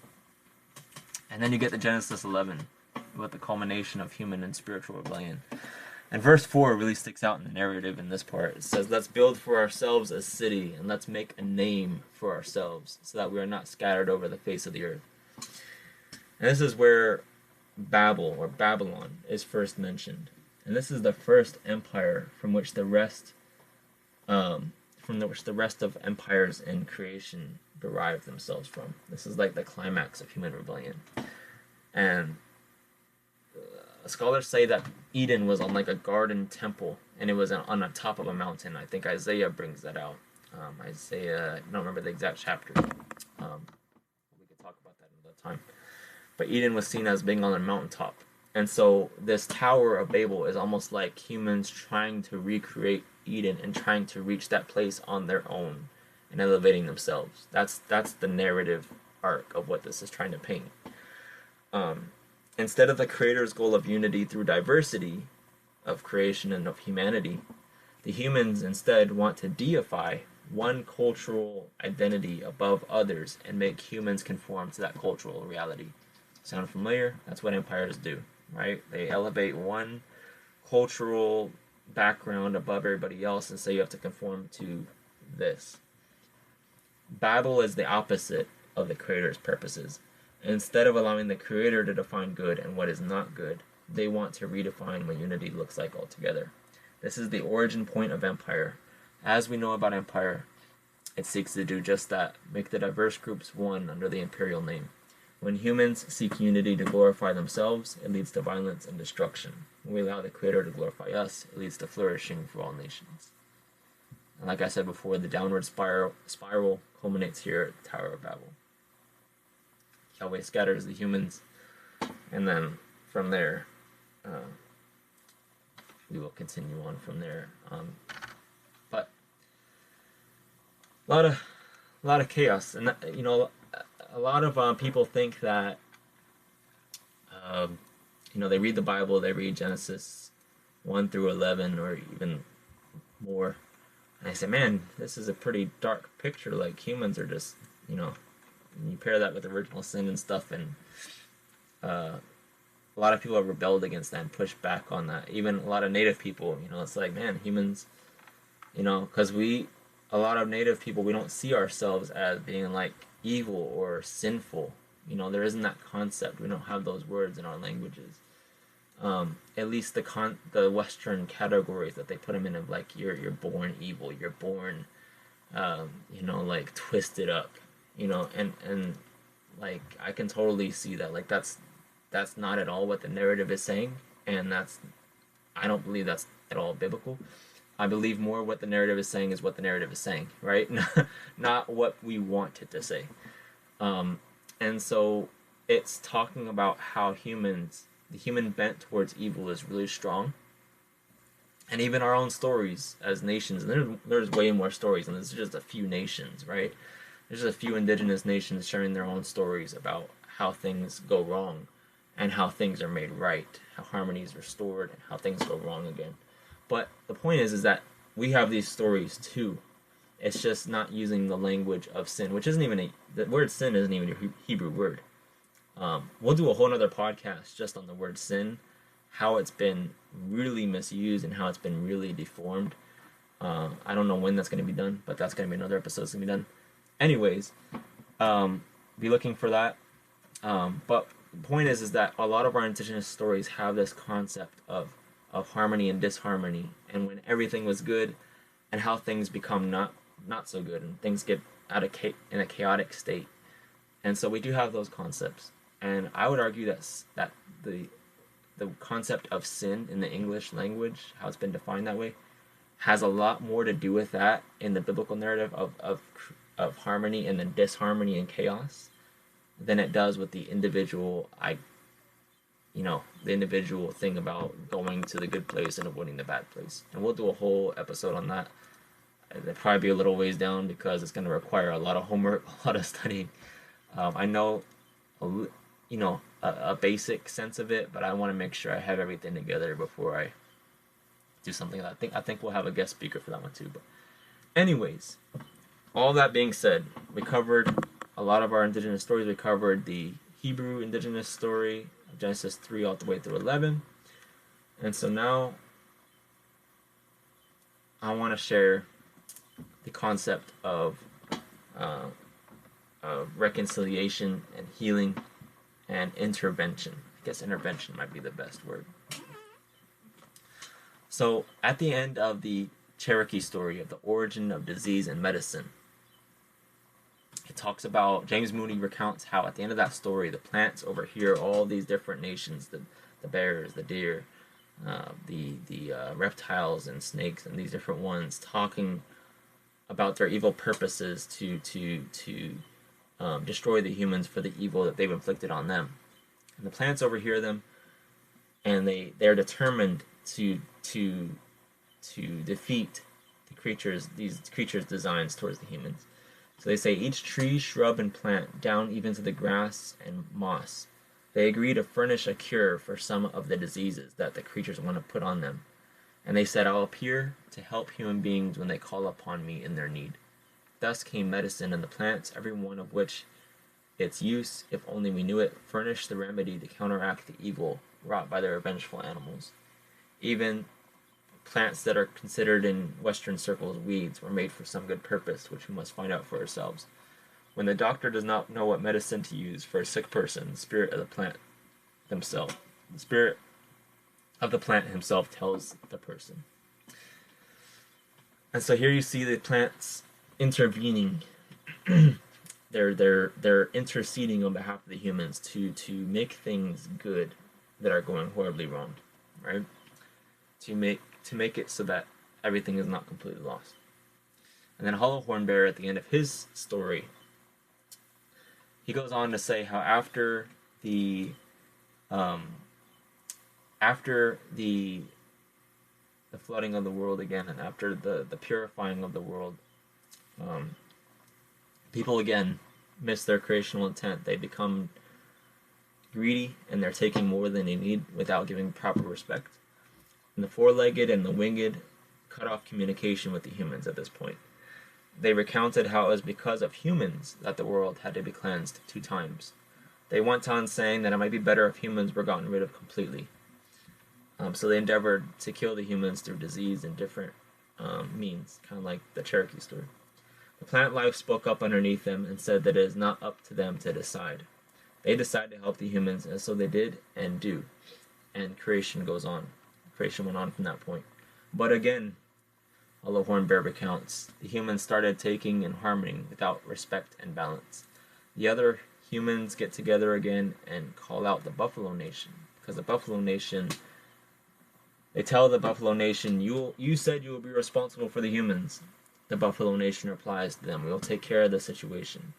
And then you get to Genesis 11 with the culmination of human and spiritual rebellion. And verse 4 really sticks out in the narrative in this part. It says, let's build for ourselves a city, and let's make a name for ourselves, so that we are not scattered over the face of the earth. And this is where Babel, or Babylon, is first mentioned. And this is the first empire from which the rest of empires in creation derive themselves from. This is like the climax of human rebellion. And scholars say that Eden was on like a garden temple, and it was on the top of a mountain. I think Isaiah brings that out. Isaiah, I don't remember the exact chapter. We could talk about that another time. But Eden was seen as being on a mountaintop. And so this Tower of Babel is almost like humans trying to recreate Eden and trying to reach that place on their own and elevating themselves. That's the narrative arc of what this is trying to paint. Instead of the Creator's goal of unity through diversity of creation and of humanity, the humans instead want to deify one cultural identity above others and make humans conform to that cultural reality. Sound familiar? That's what empires do, right? They elevate one cultural background above everybody else and say you have to conform to this. Babel is the opposite of the Creator's purposes. Instead of allowing the Creator to define good and what is not good, they want to redefine what unity looks like altogether. This is the origin point of empire. As we know about empire, it seeks to do just that, make the diverse groups one under the imperial name. When humans seek unity to glorify themselves, it leads to violence and destruction. When we allow the Creator to glorify us, it leads to flourishing for all nations. And like I said before, the downward spiral culminates here at the Tower of Babel. Yahweh scatters the humans, and then from there, we will continue on from there. But a lot of chaos, and a lot of people think that they read the Bible, they read Genesis 1 through 11, or even more, and they say, man, this is a pretty dark picture. Like, humans are just, and you pair that with original sin and stuff, and a lot of people have rebelled against that and pushed back on that. Even a lot of Native people, it's like, man, humans, because a lot of Native people, we don't see ourselves as being like evil or sinful. There isn't that concept. We don't have those words in our languages. At least the Western categories that they put them in, of like, you're born evil, you're born, like twisted up. And like, I can totally see that. Like, that's not at all what the narrative is saying, and I don't believe that's at all biblical. I believe more what the narrative is saying is what the narrative is saying, right? Not what we want it to say. And so it's talking about how the human bent towards evil is really strong. And even our own stories as nations, and there's way more stories, and this is just a few nations, right? There's a few indigenous nations sharing their own stories about how things go wrong and how things are made right, how harmony is restored, and how things go wrong again. But the point is that we have these stories too. It's just not using the language of sin, which isn't even the word sin isn't even a Hebrew word. We'll do a whole other podcast just on the word sin, how it's been really misused and how it's been really deformed. I don't know when that's going to be done, but that's going to be another episode that's going to be done. Anyways, be looking for that. But the point is that a lot of our indigenous stories have this concept of of harmony and disharmony, and when everything was good, and how things become not so good, and things get out of in a chaotic state. And so we do have those concepts, and I would argue that the concept of sin in the English language, how it's been defined that way, has a lot more to do with that in the biblical narrative of harmony and then disharmony and chaos than it does with the individual the individual thing about going to the good place and avoiding the bad place. And we'll do a whole episode on that. It'll probably be a little ways down because it's going to require a lot of homework, a lot of studying. I know, a basic sense of it, but I want to make sure I have everything together before I do something. I think we'll have a guest speaker for that one too. But anyways, all that being said, we covered a lot of our indigenous stories. We covered the Hebrew indigenous story, Genesis 3 all the way through 11. And so now I want to share the concept of reconciliation and healing and intervention. I guess intervention might be the best word. So at the end of the Cherokee story of the origin of disease and medicine, it talks about, James Mooney recounts how at the end of that story, the plants overhear all these different nations, the bears, the deer, the reptiles and snakes and these different ones talking about their evil purposes to destroy the humans for the evil that they've inflicted on them. And the plants overhear them, and they're determined to defeat these creatures' designs towards the humans. So they say, each tree, shrub, and plant, down even to the grass and moss, they agree to furnish a cure for some of the diseases that the creatures want to put on them. And they said, I'll appear to help human beings when they call upon me in their need. Thus came medicine, and the plants, every one of which its use, if only we knew it, furnished the remedy to counteract the evil wrought by their vengeful animals. Even plants that are considered in Western circles weeds were made for some good purpose, which we must find out for ourselves. When the doctor does not know what medicine to use for a sick person, the spirit of the plant himself tells the person. And so here you see the plants intervening. They're interceding on behalf of the humans to make things good that are going horribly wrong, right? To make it so that everything is not completely lost. And then Hollow Horn Bear, at the end of his story, he goes on to say how after the flooding of the world again, and after the purifying of the world, people again miss their creational intent. They become greedy, and they're taking more than they need without giving proper respect. And the four-legged and the winged cut off communication with the humans at this point. They recounted how it was because of humans that the world had to be cleansed 2 times. They went on saying that it might be better if humans were gotten rid of completely. So they endeavored to kill the humans through disease and different means, kind of like the Cherokee story. The plant life spoke up underneath them and said that it is not up to them to decide. They decide to help the humans, and so they did and do. And creation goes on. Creation went on from that point. But again, Hollow Horn Bear recounts, the humans started taking and harming without respect and balance. The other humans get together again and call out the Buffalo Nation, because the Buffalo Nation, they tell the Buffalo Nation, you said you will be responsible for the humans. The Buffalo Nation replies to them, we will take care of the situation.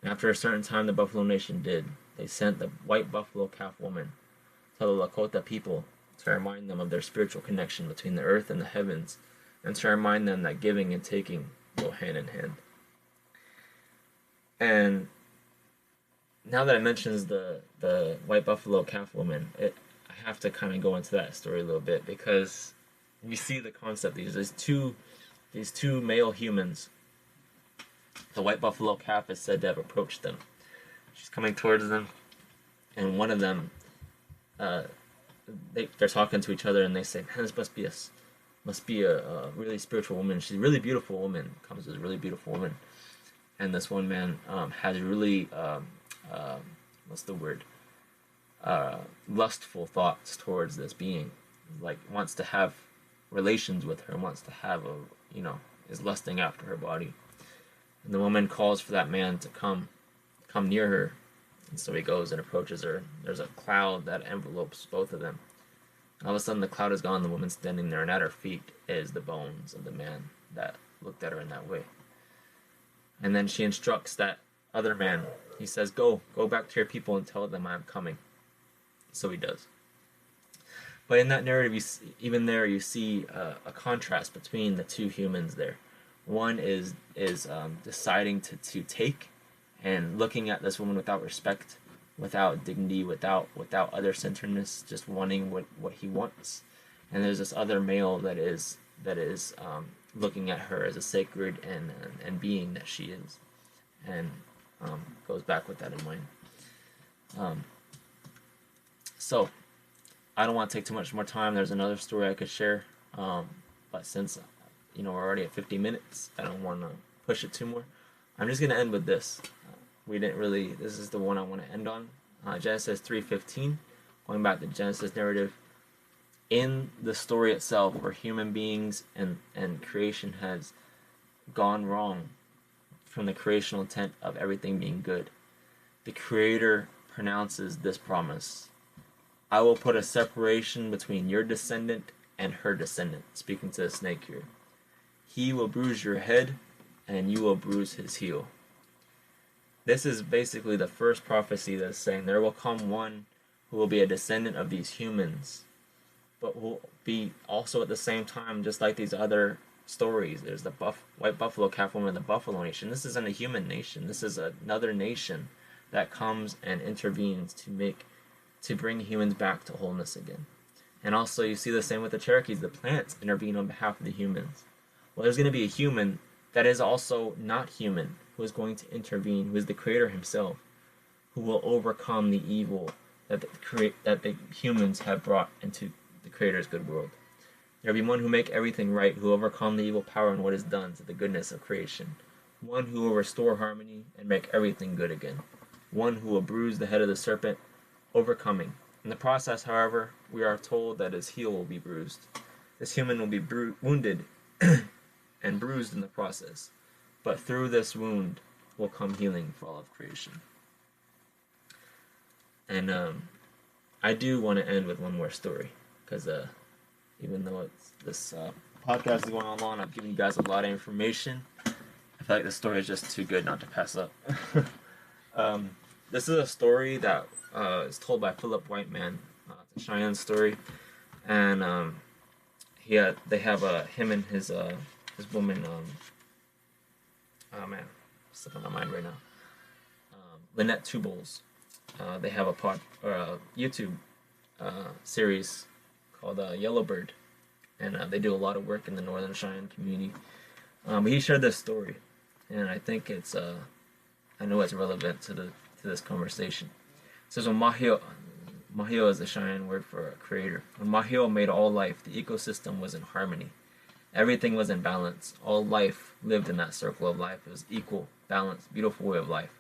And after a certain time, the Buffalo Nation did. They sent the white buffalo calf woman to the Lakota people to remind them of their spiritual connection between the earth and the heavens, and to remind them that giving and taking go hand in hand. And now that I mentions the white buffalo calf woman, I have to kind of go into that story a little bit, because you see the concept. These two male humans. The white buffalo calf is said to have approached them. She's coming towards them, and one of them, they're talking to each other, and they say, "Man, this must be a really spiritual woman. She's a really beautiful woman." Comes as a really beautiful woman, and this one man has really what's the word? Lustful thoughts towards this being. like wants to have relations with her, wants to have is lusting after her body. And the woman calls for that man to come near her. And so he goes and approaches her. There's a cloud that envelopes both of them. All of a sudden the cloud is gone, the woman's standing there, and at her feet is the bones of the man that looked at her in that way. And then she instructs that other man. He says, go back to your people and tell them I'm coming. So he does. But in that narrative, you see a contrast between the two humans there. One is deciding to take and looking at this woman without respect, without dignity, without other-centeredness, just wanting what he wants. And there's this other male that is looking at her as a sacred and being that she is, and goes back with that in mind. So I don't want to take too much more time. There's another story I could share, but since we're already at 50 minutes, I don't want to push it too more. I'm just going to end with this. This is the one I want to end on. Genesis 3:15, going back to Genesis narrative. In the story itself, where human beings and creation has gone wrong from the creational intent of everything being good, the Creator pronounces this promise: I will put a separation between your descendant and her descendant, speaking to the snake here. He will bruise your head, and you will bruise his heel. This is basically the first prophecy that's saying there will come one who will be a descendant of these humans, but will be also at the same time, just like these other stories. There's the white buffalo calf woman, the buffalo nation. This isn't a human nation. This is another nation that comes and intervenes to bring humans back to wholeness again. And also you see the same with the Cherokees. The plants intervene on behalf of the humans. Well, there's going to be a human that is also not human, who is going to intervene, who is the Creator himself, who will overcome the evil that the humans have brought into the Creator's good world. There will be one who make everything right, who will overcome the evil power and what is done to the goodness of creation. One who will restore harmony and make everything good again. One who will bruise the head of the serpent, overcoming. In the process, however, we are told that his heel will be bruised. This human will be wounded and bruised in the process. But through this wound will come healing for all of creation. And I do want to end with one more story, because even though this podcast is going on long, I've given you guys a lot of information. I feel like this story is just too good not to pass up. This is a story that is told by Philip Whiteman. It's a Cheyenne story, and they have him and his woman. Oh man, it's slipping my mind right now. Lynette Tubles. They have a YouTube series called Yellowbird, and they do a lot of work in the Northern Cheyenne community. But he shared this story, and I think I know it's relevant to this conversation. It says when Mahio is the Cheyenne word for a creator. When Mahio made all life, the ecosystem was in harmony. Everything was in balance. All life lived in that circle of life. It was equal, balanced, beautiful way of life.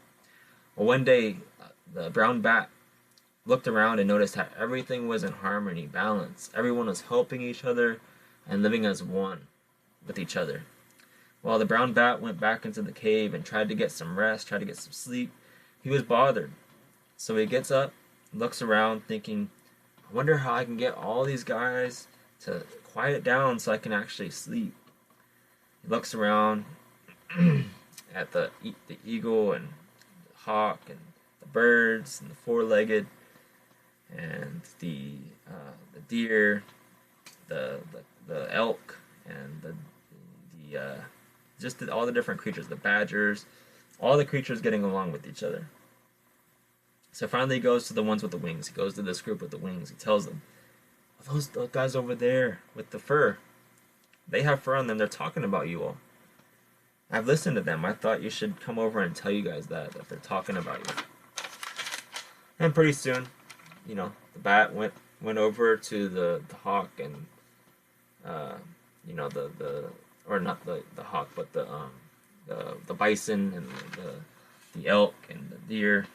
Well, one day, the brown bat looked around and noticed how everything was in harmony, balance. Everyone was helping each other and living as one with each other. While the brown bat went back into the cave and tried to get some rest, tried to get some sleep, he was bothered. So he gets up, looks around, thinking, I wonder how I can get all these guys to quiet down so I can actually sleep. He looks around at the eagle and the hawk and the birds and the four-legged and the deer, the elk and all the different creatures, the badgers, all the creatures getting along with each other. So finally he goes to the ones with the wings. He goes to this group with the wings. He tells them, those guys over there with the fur, they have fur on them. They're talking about you all. I've listened to them. I thought you should come over and tell you guys that they're talking about you. And pretty soon, the bat went over to the hawk and, or not the hawk, but the bison and the elk and the deer,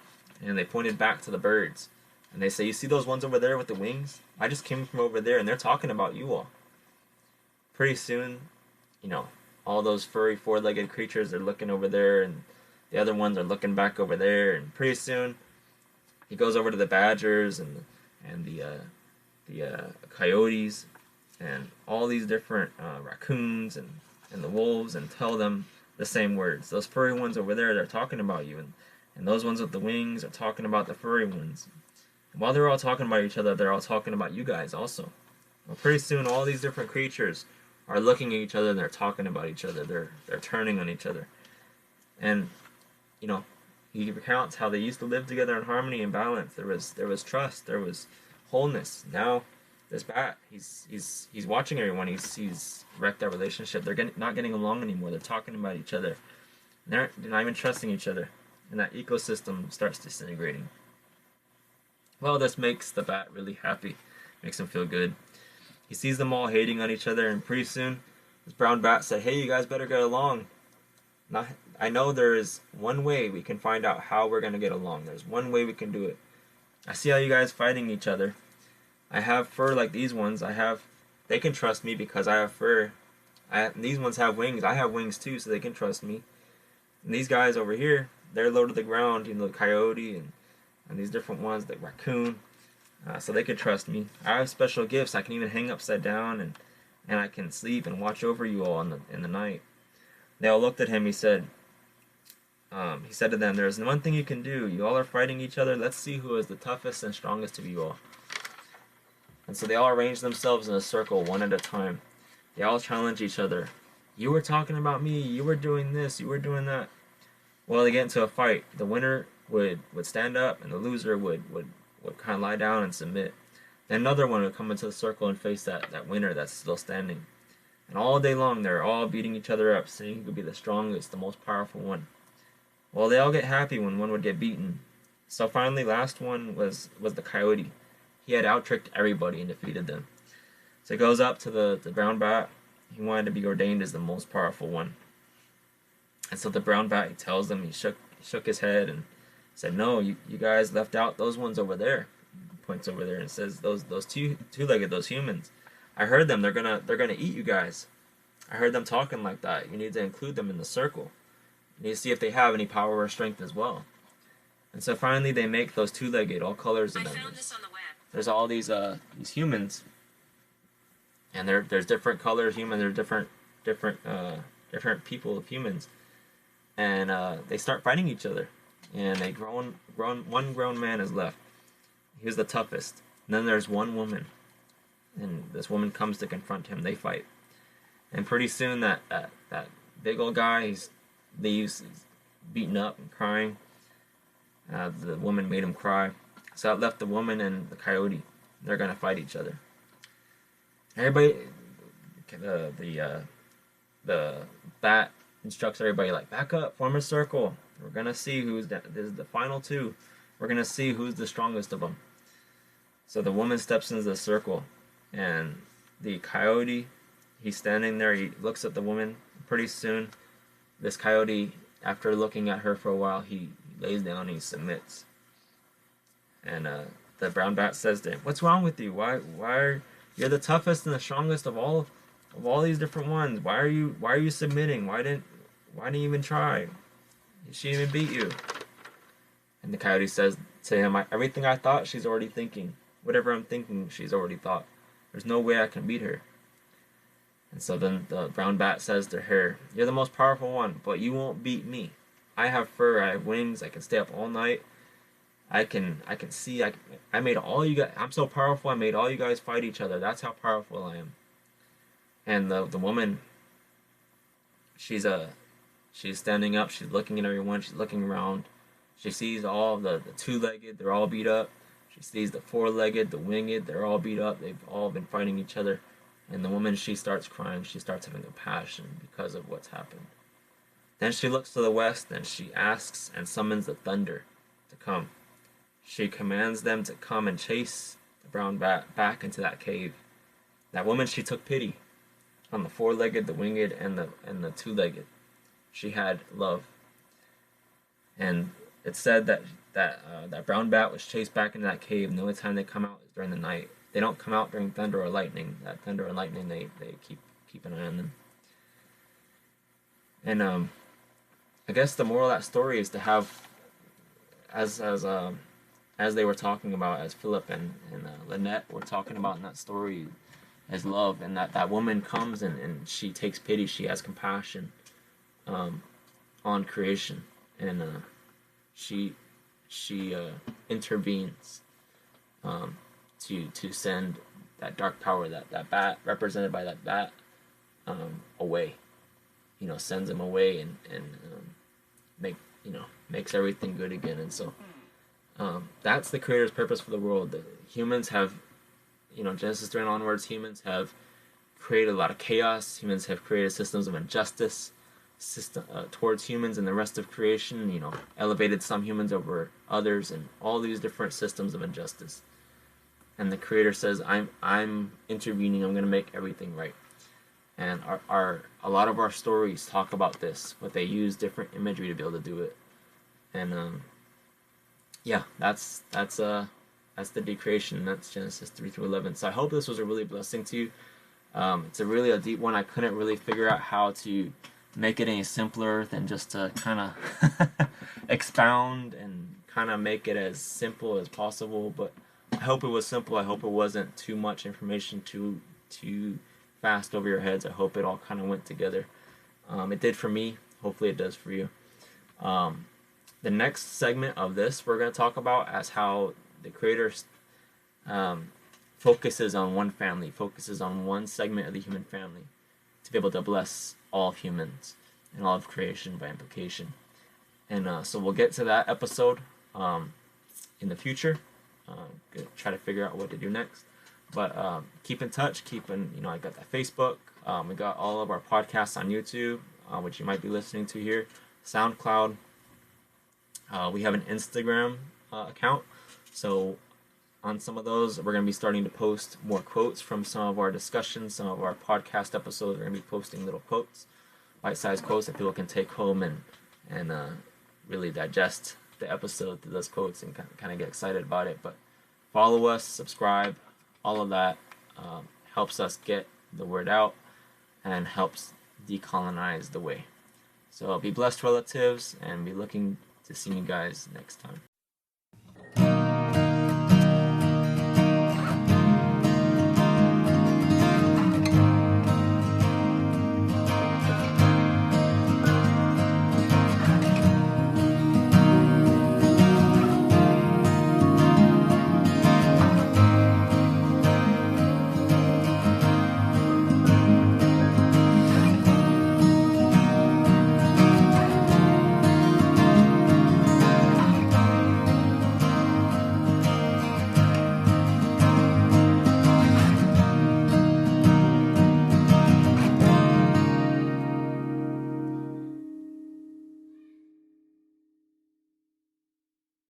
and they pointed back to the birds. And they say, you see those ones over there with the wings? I just came from over there, and they're talking about you all. Pretty soon, all those furry four-legged creatures are looking over there, and the other ones are looking back over there. And pretty soon, he goes over to the badgers and the coyotes and all these different raccoons and the wolves, and tell them the same words. Those furry ones over there, they're talking about you, and those ones with the wings are talking about the furry ones. And while they're all talking about each other, they're all talking about you guys also. Well, pretty soon, all these different creatures are looking at each other, and they're talking about each other. They're turning on each other. And he recounts how they used to live together in harmony and balance. There was trust, there was wholeness. Now this bat, he's watching everyone. He's wrecked that relationship. They're not getting along anymore. They're talking about each other. They're not even trusting each other, and that ecosystem starts disintegrating. Well, this makes the bat really happy. Makes him feel good. He sees them all hating on each other, and pretty soon, this brown bat said, "Hey, you guys better get along. I know there is one way we can find out how we're going to get along. There's one way we can do it. I see how you guys fighting each other. I have fur like these ones. They can trust me because I have fur. These ones have wings. I have wings too, so they can trust me. And these guys over here, they're low to the ground, the coyote and these different ones, the raccoon, so they can trust me. I have special gifts. I can even hang upside down, and I can sleep and watch over you all in the night." They all looked at him. He said to them, "There's one thing you can do. You all are fighting each other. Let's see who is the toughest and strongest of you all." And so they all arranged themselves in a circle, one at a time. They all challenged each other. "You were talking about me. You were doing this. You were doing that." Well, they get into a fight. The winner would stand up, and the loser would kind of lie down and submit. Then another one would come into the circle and face that winner that's still standing. And all day long, they're all beating each other up, saying who could be the strongest, the most powerful one. Well, they all get happy when one would get beaten. So finally, last one was the coyote. He had out-tricked everybody and defeated them. So he goes up to the brown bat. He wanted to be ordained as the most powerful one. And so the brown bat, he tells them, he shook his head and said, "No, you guys left out those ones over there." He points over there and says, those two-legged, those humans. I heard them. They're gonna eat you guys. I heard them talking like that. You need to include them in the circle. You need to see if they have any power or strength as well. And so finally, they make those two-legged, all colors of them. I found this on the web. There's all these humans, and there's different colors human. There's different people of humans, and they start fighting each other. And one grown man is left. He's the toughest. And then there's one woman. And this woman comes to confront him. They fight. And pretty soon that big old guy, he's beaten up and crying. The woman made him cry. So that left the woman and the coyote. They're going to fight each other. Everybody, the bat instructs everybody, like, back up, form a circle. We're going to see this is the final two. We're going to see who's the strongest of them. So the woman steps into the circle. And the coyote, he's standing there, he looks at the woman. Pretty soon, this coyote, after looking at her for a while, he lays down and he submits. And the brown bat says to him, "What's wrong with you? Why are you're the toughest and the strongest of all these different ones? Why are you submitting? Why didn't you even try? She didn't even beat you." And the coyote says to him, "Everything I thought, she's already thinking. Whatever I'm thinking, she's already thought. There's no way I can beat her." And so then the brown bat says to her, "You're the most powerful one, but you won't beat me. I have fur, I have wings, I can stay up all night. I can see, I made all you guys, I'm so powerful, I made all you guys fight each other. That's how powerful I am." And the woman, she's standing up, she's looking at everyone, she's looking around. She sees all the two-legged, they're all beat up. She sees the four-legged, the winged, they're all beat up. They've all been fighting each other. And the woman, she starts crying. She starts having compassion because of what's happened. Then she looks to the west and she asks and summons the thunder to come. She commands them to come and chase the brown bat back into that cave. That woman, she took pity on the four-legged, the winged, and the two-legged. She had love. And it said that that brown bat was chased back into that cave, and the only time they come out is during the night. They don't come out during thunder or lightning. That thunder and lightning, they keep an eye on them. And I guess the moral of that story is to have, as they were talking about, as Philip and Lynette were talking about in that story, as love, and that woman comes and she takes pity, she has compassion on creation, and she intervenes to send that dark power, that bat represented by that bat, away. Sends him away and makes everything good again. And so that's the Creator's purpose for the world. The humans have, Genesis 3 and onwards, humans have created a lot of chaos. Humans have created systems of injustice towards humans and the rest of creation. Elevated some humans over others, and all these different systems of injustice. And the Creator says, I'm intervening. I'm going to make everything right. And a lot of our stories talk about this, but they use different imagery to be able to do it. And that's the decreation. That's Genesis 3 through 11. So I hope this was a really blessing to you. It's a deep one. I couldn't really figure out how to make it any simpler than just to kind of expound and kind of make it as simple as possible. But I hope it was simple. I hope it wasn't too much information, too fast over your heads. I hope it all kind of went together. It did for me. Hopefully it does for you. The next segment of this we're going to talk about as how the Creator focuses on one family, focuses on one segment of the human family to be able to bless all humans and all of creation by implication. And so we'll get to that episode in the future. Try to figure out what to do next. But keep in touch. I got that Facebook. We got all of our podcasts on YouTube, which you might be listening to here. SoundCloud. We have an Instagram account. So on some of those, we're going to be starting to post more quotes from some of our discussions, some of our podcast episodes. We're going to be posting little quotes, bite-sized quotes that people can take home and really digest the episode through those quotes and kind of get excited about it. But follow us, subscribe. All of that helps us get the word out and helps decolonize the way. So be blessed, relatives, and be looking to see you guys next time.